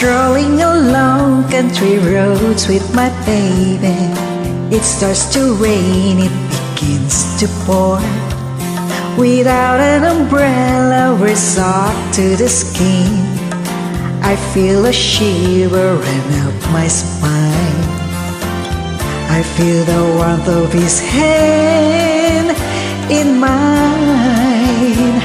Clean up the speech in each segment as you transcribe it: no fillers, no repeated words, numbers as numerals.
Strolling along country roads with my baby. It starts to rain, it begins to pour. Without an umbrella, we're soaked to the skin. I feel a shiver run up my spine. I feel the warmth of his hand in mine.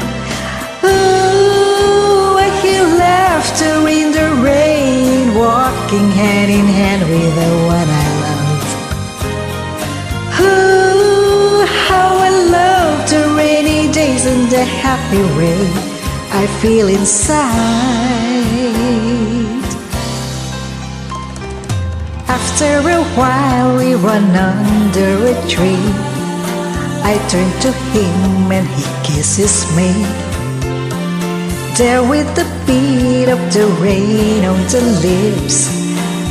Ooh, I hear laughter in the rain, walking hand in hand with the one I love. Ooh, how I love the rainy days and the happy way I feel inside. After a while we run under a tree. I turn to him and he kisses me. There with the beat of the rain on the lips,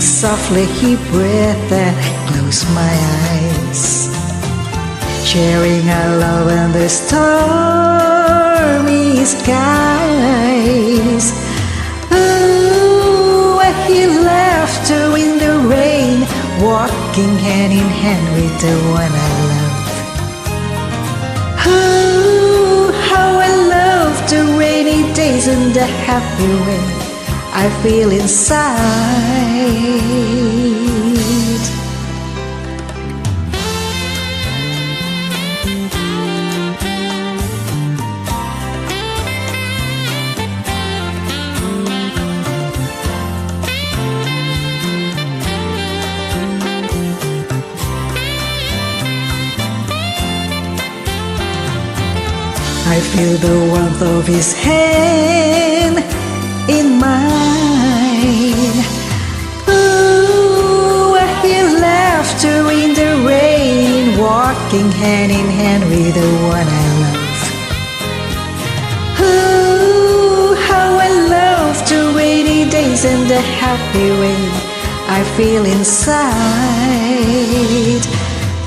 softly he breathed and I close my eyes, sharing our love under stormy skies. Ooh, I hear laughter in the rain, walking hand in hand with the one I love. Ooh, how I love the rainy days and the happy way I feel inside. I feel the warmth of his hand in mine. Ooh, I hear laughter in the rain, walking hand in hand with the one I love. Ooh, how I love the rainy days and the happy way I feel inside.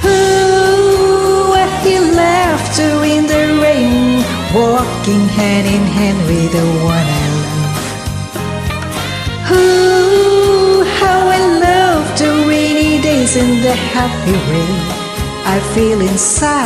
Ooh, I hear laughter in the rain, walking hand in hand with the one I love. Ooh, how I love the rainy days and the happy way I feel inside.